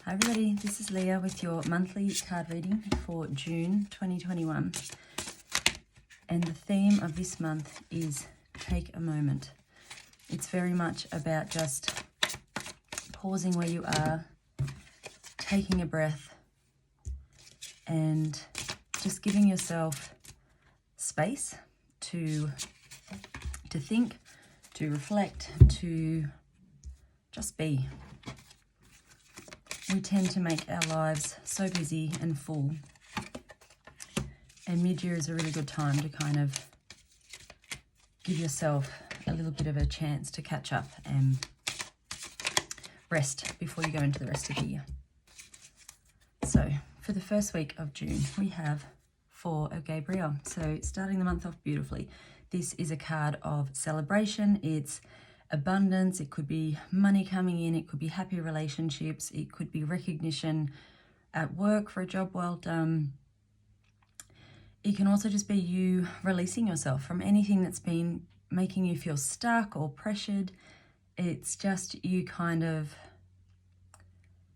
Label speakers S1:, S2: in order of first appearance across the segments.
S1: Hi everybody, this is Leah with your monthly card reading for June 2021. And the theme of this month is take a moment. It's very much about just pausing where you are, taking a breath, and just giving yourself space to think, to reflect, to just be. We tend to make our lives so busy and full, and mid-year is a really good time to kind of give yourself a little bit of a chance to catch up and rest before you go into the rest of the year. So for the first week of June, we have 4 of Gabriel. So starting the month off beautifully. This is a card of celebration. It's abundance. It could be money coming in. It could be happy relationships. It could be recognition at work for a job well done. It can also just be you releasing yourself from anything that's been making you feel stuck or pressured. It's just you kind of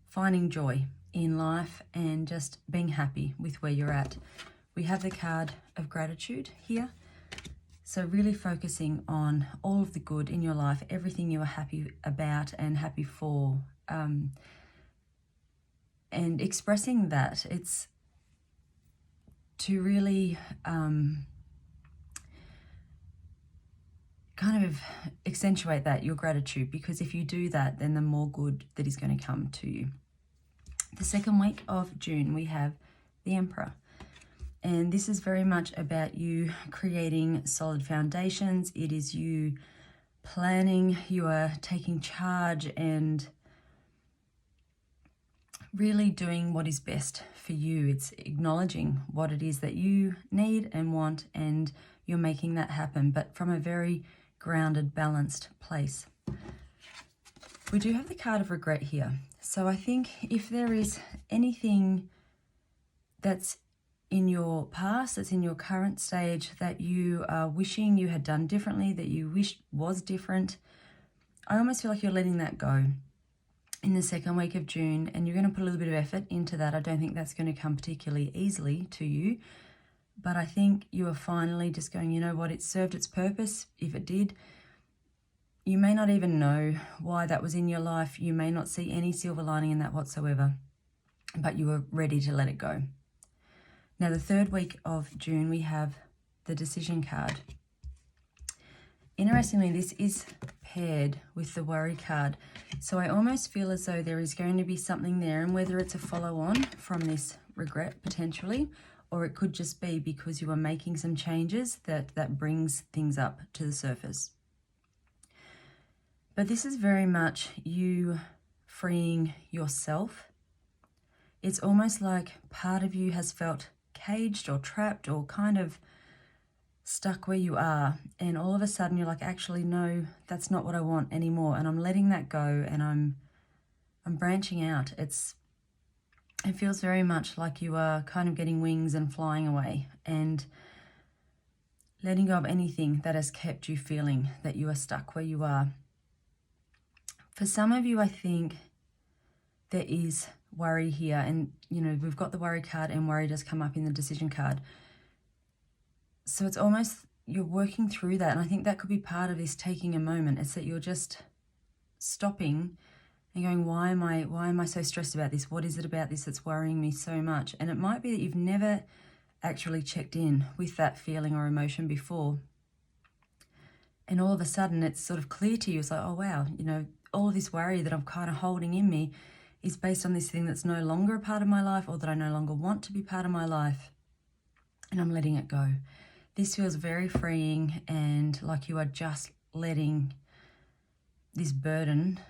S1: finding joy in life and just being happy with where you're at. We have the card of gratitude here. So really focusing on all of the good in your life, everything you are happy about and happy for, and expressing that. It's to really kind of accentuate that, your gratitude, because if you do that, then the more good that is going to come to you. The second week of June, we have the Emperor. And this is very much about you creating solid foundations. It is you planning, you are taking charge and really doing what is best for you. It's acknowledging what it is that you need and want, and you're making that happen, but from a very grounded, balanced place. We do have the card of regret here. So I think if there is anything that's in your past, that's in your current stage, that you are wishing you had done differently, that you wish was different, I almost feel like you're letting that go in the second week of June, and you're going to put a little bit of effort into that. I don't think that's going to come particularly easily to you, but I think you are finally just going, you know what, it served its purpose. If it did, you may not even know why that was in your life. You may not see any silver lining in that whatsoever, but you are ready to let it go. Now, the third week of June, we have the Decision card. Interestingly, this is paired with the Worry card. So I almost feel as though there is going to be something there, and whether it's a follow-on from this regret potentially, or it could just be because you are making some changes that brings things up to the surface. But this is very much you freeing yourself. It's almost like part of you has felt caged or trapped or kind of stuck where you are, and all of a sudden you're like, actually no, that's not what I want anymore, and I'm letting that go, and I'm branching out. It feels very much like you are kind of getting wings and flying away and letting go of anything that has kept you feeling that you are stuck where you are. For some of you, I think there is worry here, and you know, we've got the Worry card, and worry does come up in the Decision card. So it's almost you're working through that, and I think that could be part of this taking a moment. It's that you're just stopping and going, why am I so stressed about this? What is it about this that's worrying me so much? And it might be that you've never actually checked in with that feeling or emotion before, and all of a sudden it's sort of clear to you. It's like, oh wow, you know, all of this worry that I'm kind of holding in me is based on this thing that's no longer a part of my life, or that I no longer want to be part of my life, and I'm letting it go. This feels very freeing, and like you are just letting this burden,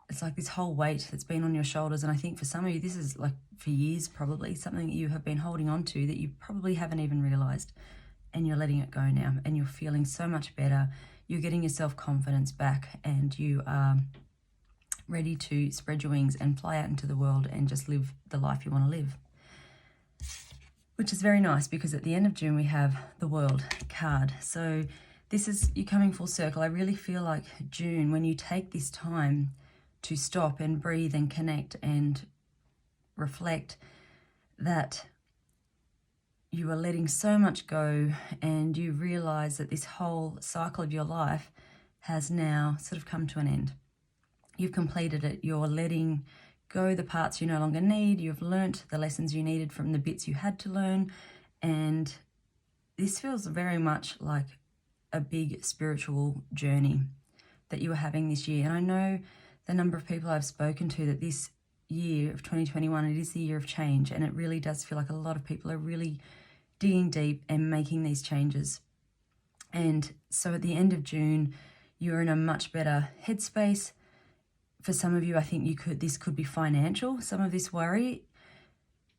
S1: it's like this whole weight that's been on your shoulders. And I think for some of you, this is like for years probably, something that you have been holding on to that you probably haven't even realized, and you're letting it go now, and you're feeling so much better. You're getting your self-confidence back, and you are ready to spread your wings and fly out into the world and just live the life you want to live. Which is very nice, because at the end of June we have the World card. So this is you coming full circle. I really feel like June, when you take this time to stop and breathe and connect and reflect that you are letting so much go, and you realize that this whole cycle of your life has now sort of come to an end. You've completed it. You're letting go the parts you no longer need. You've learnt the lessons you needed from the bits you had to learn. And this feels very much like a big spiritual journey that you are having this year. And I know the number of people I've spoken to that this year of 2021, it is the year of change. And it really does feel like a lot of people are really digging deep and making these changes. And so at the end of June, you're in a much better headspace. For some of you, I think this could be financial, some of this worry,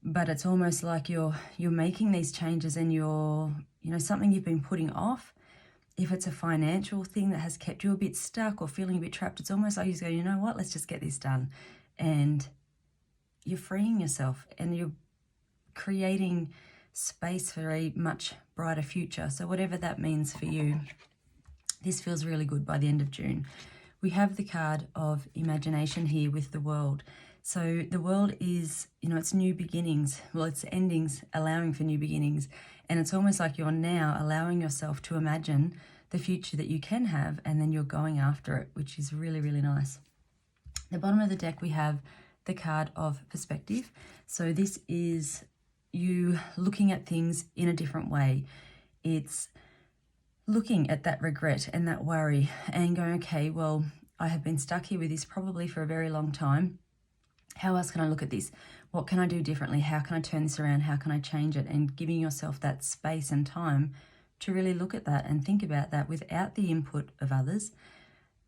S1: but it's almost like you're making these changes, and you're, something you've been putting off. If it's a financial thing that has kept you a bit stuck or feeling a bit trapped, it's almost like you go, you know what, let's just get this done. And you're freeing yourself, and you're creating space for a much brighter future. So whatever that means for you, this feels really good by the end of June. We have the card of imagination here with the world. So the world is, it's new beginnings. Well, it's endings allowing for new beginnings. And it's almost like you're now allowing yourself to imagine the future that you can have, and then you're going after it, which is really, really nice. The bottom of the deck, we have the card of perspective. So this is you looking at things in a different way. It's looking at that regret and that worry and going, okay, well, I have been stuck here with this probably for a very long time. How else can I look at this? What can I do differently? How can I turn this around? How can I change it? And giving yourself that space and time to really look at that and think about that without the input of others.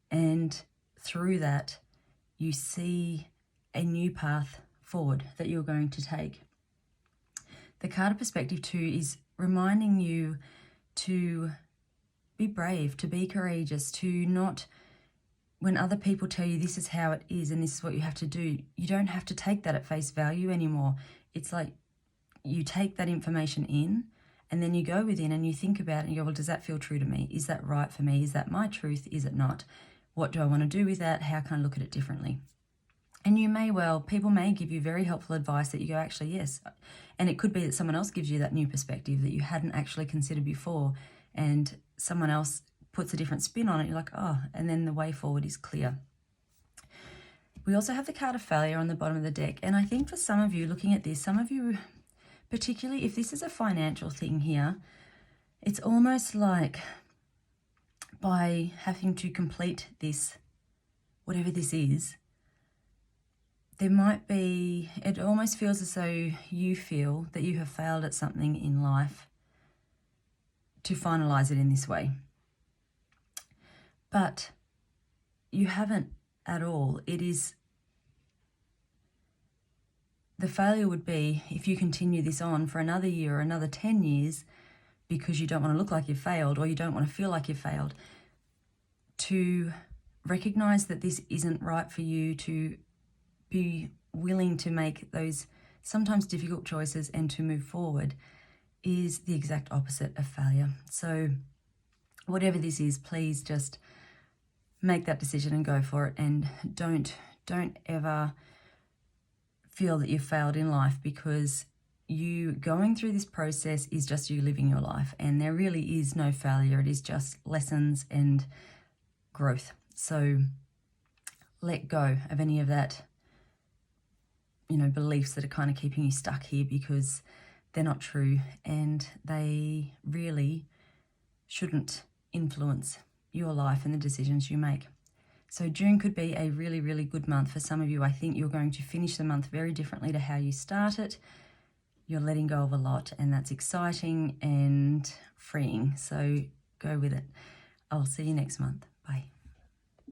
S1: And through that, you see a new path forward that you're going to take. The card of perspective too is reminding you to be brave, to be courageous, to not, when other people tell you this is how it is and this is what you have to do, you don't have to take that at face value anymore. It's like you take that information in, and then you go within and you think about it and you go, well, does that feel true to me? Is that right for me? Is that my truth? Is it not? What do I want to do with that? How can I look at it differently? And people may give you very helpful advice that you go, actually, yes. And it could be that someone else gives you that new perspective that you hadn't actually considered before, and someone else puts a different spin on it. You're like, oh, and then the way forward is clear. We also have the card of failure on the bottom of the deck. And I think for some of you looking at this, some of you, particularly if this is a financial thing here, it's almost like by having to complete this, whatever this is, there might be, it almost feels as though you feel that you have failed at something in life to finalize it in this way. But you haven't at all. It is, the failure would be if you continue this on for another year or another 10 years because you don't want to look like you've failed, or you don't want to feel like you've failed. To recognize that this isn't right for you, to be willing to make those sometimes difficult choices and to move forward, is the exact opposite of failure. So whatever this is, please just make that decision and go for it, and don't ever feel that you've failed in life, because you going through this process is just you living your life, and there really is no failure. It is just lessons and growth. So let go of any of that, beliefs that are kind of keeping you stuck here, because they're not true, and they really shouldn't influence your life and the decisions you make. So June could be a really, really good month for some of you. I think you're going to finish the month very differently to how you started. You're letting go of a lot, and that's exciting and freeing. So go with it. I'll see you next month. Bye.